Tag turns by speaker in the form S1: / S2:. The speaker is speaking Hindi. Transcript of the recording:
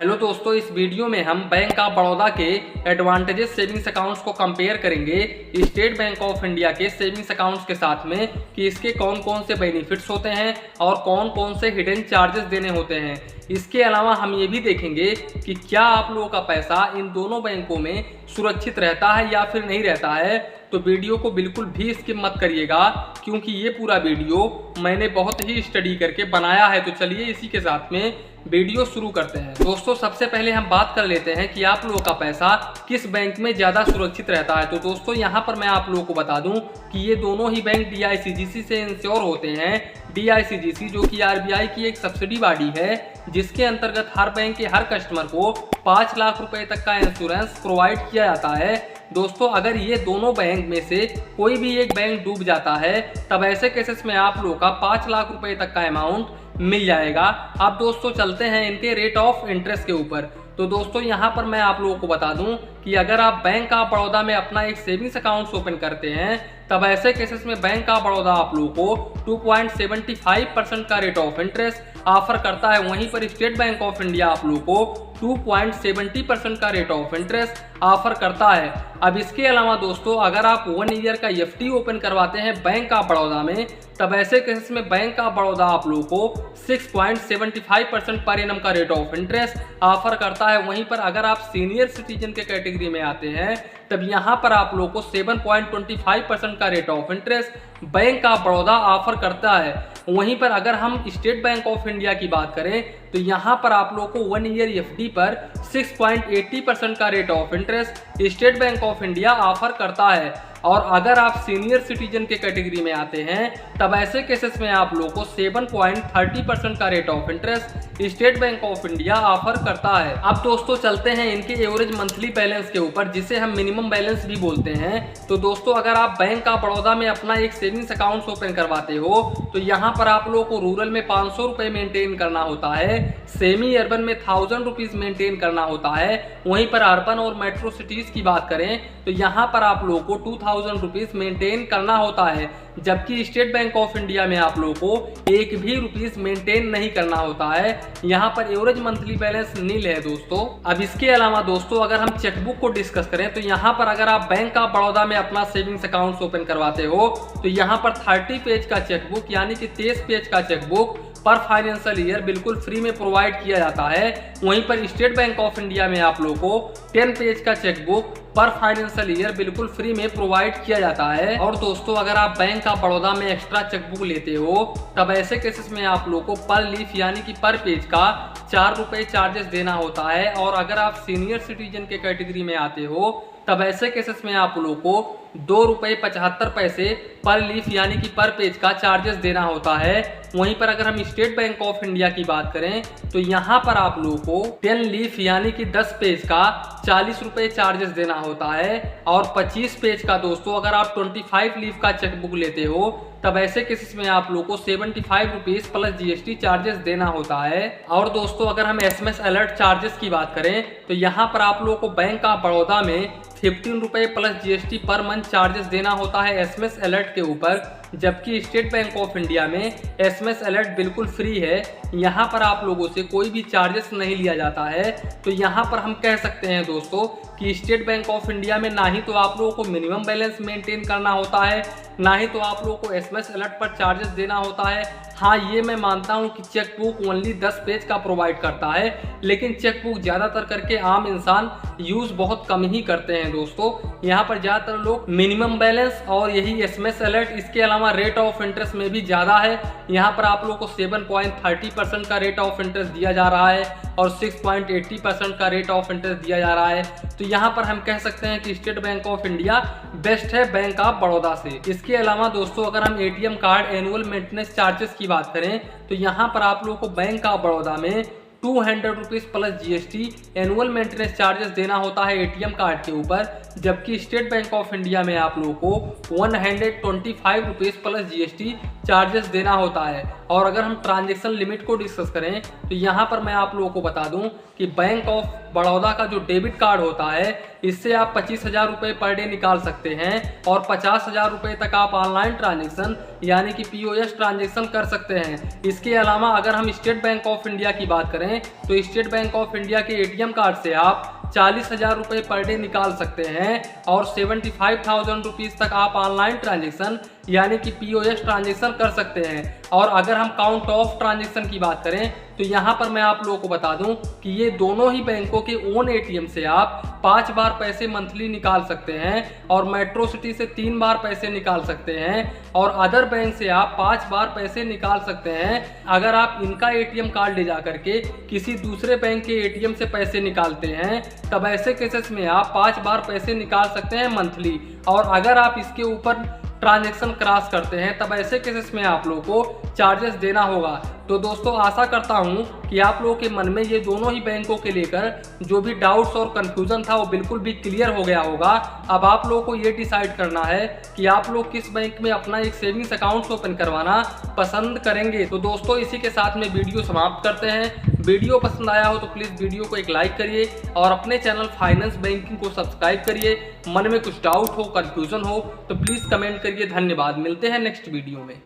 S1: हेलो दोस्तों, इस वीडियो में हम बैंक ऑफ बड़ौदा के एडवांटेजेस सेविंग्स अकाउंट्स को कंपेयर करेंगे स्टेट बैंक ऑफ इंडिया के सेविंग्स अकाउंट्स के साथ में कि इसके कौन कौन से बेनिफिट्स होते हैं और कौन कौन से हिडन चार्जेस देने होते हैं। इसके अलावा हम ये भी देखेंगे कि क्या आप लोगों का पैसा इन दोनों बैंकों में सुरक्षित रहता है या फिर नहीं रहता है। तो वीडियो को बिल्कुल भी स्किप मत करिएगा, क्योंकि ये पूरा वीडियो मैंने बहुत ही स्टडी करके बनाया है। तो चलिए इसी के साथ में वीडियो शुरू करते हैं। दोस्तों, सबसे पहले हम बात कर लेते हैं कि आप लोगों का पैसा किस बैंक में ज़्यादा सुरक्षित रहता है। तो दोस्तों, यहाँ पर मैं आप लोगों को बता दूं कि ये दोनों ही बैंक DICGC से इंश्योर होते हैं। DICGC जो कि RBI की एक सब्सिडी बॉडी है, जिसके अंतर्गत हर बैंक के हर कस्टमर को 5 लाख रुपए तक का इंश्योरेंस प्रोवाइड किया जाता है। दोस्तों, अगर ये दोनों बैंक में से कोई भी एक बैंक डूब जाता है, तब ऐसे केसेस में आप लोगों का 5 लाख रुपए तक का अमाउंट मिल जाएगा। अब दोस्तों चलते हैं इनके रेट ऑफ इंटरेस्ट के ऊपर। तो दोस्तों, यहाँ पर मैं आप लोगों को बता दूं कि अगर आप बैंक ऑफ बड़ौदा में अपना एक सेविंग्स अकाउंट ओपन करते हैं, तब ऐसे केसेस में बैंक ऑफ बड़ौदा आप लोगों को 2.75% का रेट ऑफ इंटरेस्ट ऑफर करता है। वहीं पर स्टेट बैंक ऑफ इंडिया आप लोगों को 2.70% का रेट ऑफ इंटरेस्ट ऑफर करता है। अब इसके अलावा दोस्तों, अगर आप 1 ईयर का FD ओपन करवाते हैं बैंक ऑफ बड़ौदा में, तब ऐसे केसेस में बैंक ऑफ बड़ौदा आप लोगों को 6.75% पर एनम का रेट ऑफ इंटरेस्ट ऑफर करता है। वहीं पर अगर आप सीनियर सिटीजन के कैटेगरी में आते हैं, तब यहाँ पर आप लोगों को 7.25% का rate of interest bank of Baroda offer करता है। वहीं पर अगर हम स्टेट बैंक ऑफ इंडिया की बात करें, तो यहाँ पर आप लोगों को 1 ईयर FD पर 6.80% का rate of interest state bank of India offer करता है। और अगर आप सीनियर सिटीजन के कैटेगरी में आते हैं, तब ऐसे केसेस में आप लोगों को 7.30% का rate of interest state bank of India offer करता है। अब दोस्तों चलते हैं इनके एवरेज मंथली बैलेंस के ऊपर, जिसे हम मिनिमम बैलेंस भी बोलते हैं। तो दोस्तों, अगर आप बैंक ऑफ बड़ौदा में अपना एक सेविंग्स अकाउंट ओपन करवाते हो, तो यहाँ पर आप लोगों को रूरल में 500 रुपये मेंटेन करना होता है, सेमी अर्बन में 1000 रुपीज मेंटेन करना होता है। वहीं पर अर्बन और मेट्रो सिटीज की बात करें, तो यहाँ पर आप लोगों को 2000 रुपीज मेंटेन करना होता है। जबकि स्टेट बैंक ऑफ इंडिया में आप लोगों को एक भी रुपीज मेंटेन नहीं करना होता है। यहाँ पर एवरेज मंथली बैलेंस नील है दोस्तों। अब इसके अलावा दोस्तों, अगर हम चेकबुक को डिस्कस करें, तो यहाँ पर अगर आप बैंक ऑफ बड़ौदा में अपना सेविंग्स अकाउंट ओपन करवाते हो, तो यहाँ पर 30 पेज का चेकबुक यानी कि 23 पेज का चेकबुक पर फाइनेंशियल ईयर बिल्कुल फ्री में प्रोवाइड किया जाता है। वहीं पर स्टेट बैंक ऑफ इंडिया में आप लोगों को 10 पेज का चेकबुक पर फाइनेंशियल ईयर बिल्कुल फ्री में प्रोवाइड किया जाता है। और दोस्तों, अगर आप बैंक ऑफ बड़ौदा में एक्स्ट्रा चेकबुक लेते हो, तब ऐसे केसेस में आप लोगों को पर लीफ यानी कि पर पेज का 4 रुपये चार्जेस देना होता है। और अगर आप सीनियर सिटीजन के कैटेगरी में आते हो, तब ऐसे केसेस में आप लोगों को 2 रुपये 75 पैसे पर लीफ यानी कि पर पेज का चार्जेस देना होता है। वहीं पर अगर हम स्टेट बैंक ऑफ इंडिया की बात करें, तो यहाँ पर आप लोगों को 10 लीफ यानी कि 10 पेज का 40 रुपये चार्जेस देना होता है। और 25 पेज का दोस्तों, अगर आप 25 लीफ का चेकबुक लेते हो, तब ऐसे केसेस में आप लोगों को 75 रुपीज प्लस GST चार्जेस देना होता है। और दोस्तों, अगर हम SMS अलर्ट चार्जेस की बात करें, तो यहाँ पर आप लोगों को बैंक ऑफ बड़ौदा में 15 रुपये plus GST per month charges देना होता है SMS अलर्ट के ऊपर। जबकि स्टेट बैंक ऑफ इंडिया में SMS अलर्ट बिल्कुल फ्री है, यहाँ पर आप लोगों से कोई भी चार्जेस नहीं लिया जाता है। तो यहाँ पर हम कह सकते हैं दोस्तों कि स्टेट बैंक ऑफ इंडिया में ना ही तो आप लोगों को मिनिमम बैलेंस मेंटेन करना होता है, ना ही तो आप लोगों को SMS अलर्ट पर चार्जेस देना होता है। हाँ, ये मैं मानता हूँ कि चेकबुक ओनली 10 पेज का प्रोवाइड करता है, लेकिन चेकबुक ज़्यादातर करके आम इंसान यूज़ बहुत कम ही करते हैं दोस्तों। यहाँ पर ज़्यादातर लोग मिनिमम बैलेंस और यही SMS अलर्ट, इसके अलावा रेट ऑफ इंटरेस्ट में भी ज़्यादा है। यहाँ पर आप लोगों को 7.30% का रेट ऑफ इंटरेस्ट दिया जा रहा है और 6.80% का रेट ऑफ इंटरेस्ट दिया जा रहा है। तो यहाँ पर हम कह सकते हैं कि state bank of India best है बैंक ऑफ बड़ौदा से। इसके अलावा दोस्तों, अगर हम ATM card annual maintenance charges की बात करें, तो यहाँ पर आप लोगों को बैंक ऑफ बड़ौदा में 200 rupees plus GST annual maintenance charges देना होता है ATM कार्ड के ऊपर। जबकि स्टेट बैंक ऑफ इंडिया में आप लोगों को 125 रुपीज प्लस GST चार्जेस देना होता है। और अगर हम ट्रांजेक्शन लिमिट को डिस्कस करें तो यहाँ पर मैं आप लोगों को बता दूं कि बैंक ऑफ बड़ौदा का जो डेबिट कार्ड होता है इससे आप 25,000 रुपये पर डे निकाल सकते हैं और 50,000 रुपये तक आप ऑनलाइन ट्रांजेक्शन यानी कि POS ट्रांजेक्शन कर सकते हैं। इसके अलावा अगर हम स्टेट बैंक ऑफ इंडिया की बात करें तो स्टेट बैंक ऑफ इंडिया के ATM कार्ड से आप 40,000 रुपये पर डे निकाल सकते हैं और 75,000 रुपीज़ तक आप ऑनलाइन ट्रांजेक्शन यानी कि POS ट्रांजेक्शन कर सकते हैं। और अगर हम काउंट ऑफ ट्रांजेक्शन की बात करें तो यहाँ पर मैं आप लोगों को बता दूं कि ये दोनों ही बैंकों के ओन ATM से आप 5 बार पैसे मंथली निकाल सकते हैं और मेट्रो सिटी से 3 बार पैसे निकाल सकते हैं और अदर बैंक से आप 5 बार पैसे निकाल सकते हैं। अगर आप इनका ATM कार्ड ले जा करके किसी दूसरे बैंक के ATM से पैसे निकालते हैं तब ऐसे केसेस में आप 5 बार पैसे निकाल सकते हैं मंथली। और अगर आप इसके ऊपर ट्रांजैक्शन क्रॉस करते हैं तब ऐसे केसेस में आप लोगों को चार्जेस देना होगा। तो दोस्तों आशा करता हूं कि आप लोगों के मन में ये दोनों ही बैंकों के लेकर जो भी डाउट्स और कंफ्यूजन था वो बिल्कुल भी क्लियर हो गया होगा। अब आप लोगों को ये डिसाइड करना है कि आप लोग किस बैंक में अपना एक सेविंग्स अकाउंट ओपन करवाना पसंद करेंगे। तो दोस्तों इसी के साथ में वीडियो समाप्त करते हैं। वीडियो पसंद आया हो तो प्लीज़ वीडियो को एक लाइक करिए और अपने चैनल फाइनेंस बैंकिंग को सब्सक्राइब करिए। मन में कुछ डाउट हो, कंफ्यूजन हो तो प्लीज़ कमेंट करिए। धन्यवाद, मिलते हैं नेक्स्ट वीडियो में।